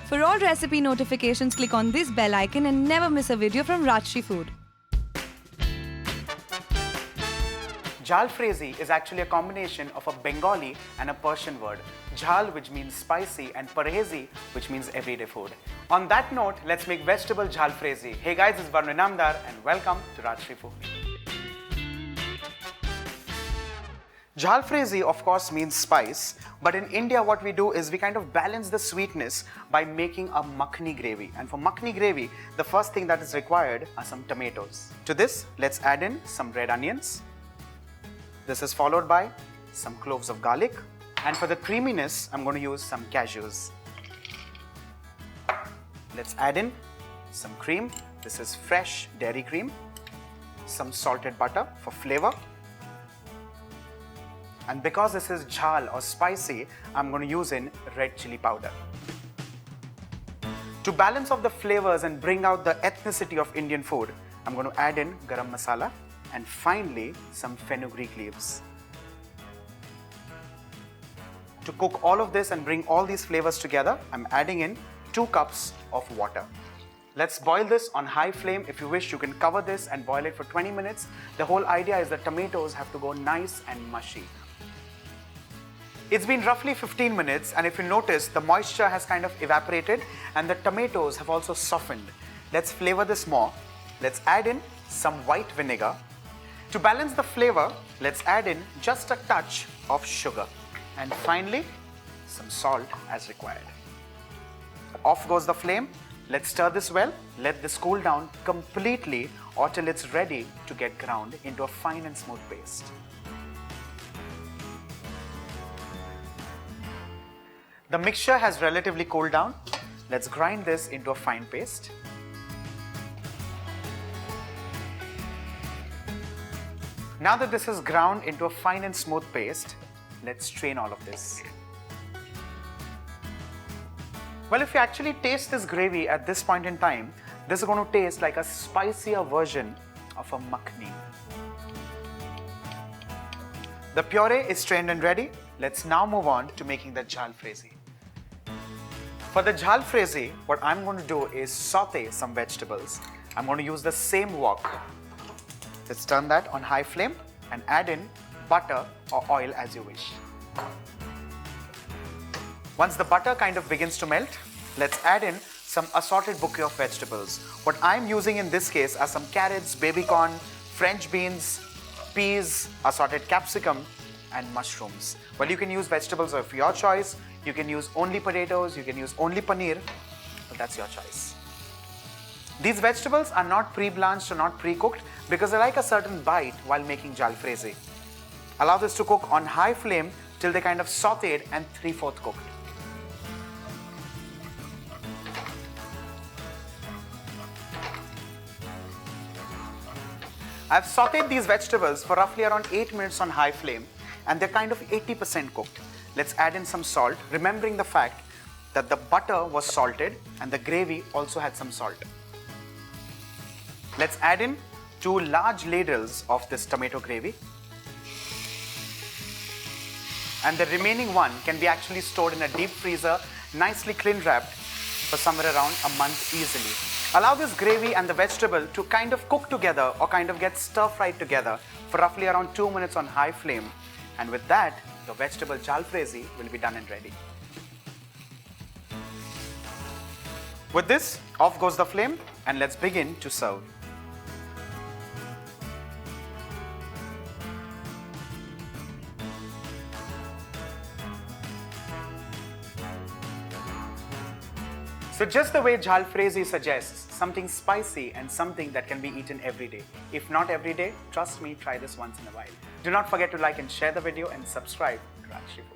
For all recipe notifications, click on this bell icon and never miss a video from Rajshri Food. Jalfrezi is actually a combination of a Bengali and a Persian word. Jhal, which means spicy, and parhezi, which means everyday food. On that note, let's make vegetable Jalfrezi. Hey guys, it's Varun Inamdar and welcome to Rajshri Food. Jalfrezi of course means spice, but in India what we do is we kind of balance the sweetness by making a makhani gravy. And for makhani gravy, the first thing that is required are some tomatoes. To this, let's add in some red onions. This is followed by some cloves of garlic. And for the creaminess, I'm going to use some cashews. Let's add in some cream. This is fresh dairy cream. Some salted butter for flavor. And because this is jhal or spicy, I'm going to use in red chilli powder. To balance off the flavors and bring out the ethnicity of Indian food, I'm going to add in Garam Masala and finally some Fenugreek leaves. To cook all of this and bring all these flavors together, I'm adding in 2 cups of water. Let's boil this on high flame. If you wish, you can cover this and boil it for 20 minutes. The whole idea is the tomatoes have to go nice and mushy. It's been roughly 15 minutes, and if you notice, the moisture has kind of evaporated and the tomatoes have also softened. Let's flavor this more. Let's add in some white vinegar. To balance the flavor, let's add in just a touch of sugar. And finally, some salt as required. Off goes the flame. Let's stir this well. Let this cool down completely or till it's ready to get ground into a fine and smooth paste. The mixture has relatively cooled down. Let's grind this into a fine paste. Now that this is ground into a fine and smooth paste, let's strain all of this. Well, if you actually taste this gravy at this point in time, this is going to taste like a spicier version of a makhani. The puree is strained and ready. Let's now move on to making the Jalfrezi. For the Jalfrezi, what I'm going to do is saute some vegetables. I'm going to use the same wok. Let's turn that on high flame and add in butter or oil as you wish. Once the butter kind of begins to melt, let's add in some assorted bouquet of vegetables. What I'm using in this case are some carrots, baby corn, French beans, peas, assorted capsicum, and mushrooms. Well, you can use vegetables of your choice. You can use only potatoes, you can use only paneer, but that's your choice. These vegetables are not pre-blanched or not pre-cooked because they like a certain bite while making Jalfrezi. Allow this to cook on high flame till they kind of sauteed and 3/4 cooked. I've sauteed these vegetables for roughly around 8 minutes on high flame and they're kind of 80% cooked. Let's add in some salt, remembering the fact that the butter was salted and the gravy also had some salt. Let's add in 2 large ladles of this tomato gravy. And the remaining one can be actually stored in a deep freezer, nicely cling wrapped for somewhere around a month easily. Allow this gravy and the vegetable to kind of cook together or kind of get stir-fried together for roughly around 2 minutes on high flame. And with that, the vegetable Jalfrezi will be done and ready. With this, off goes the flame and let's begin to serve. So just the way Jalfrezi suggests, something spicy and something that can be eaten every day. If not every day, trust me, try this once in a while. Do not forget to like and share the video and subscribe to Rajshri Food.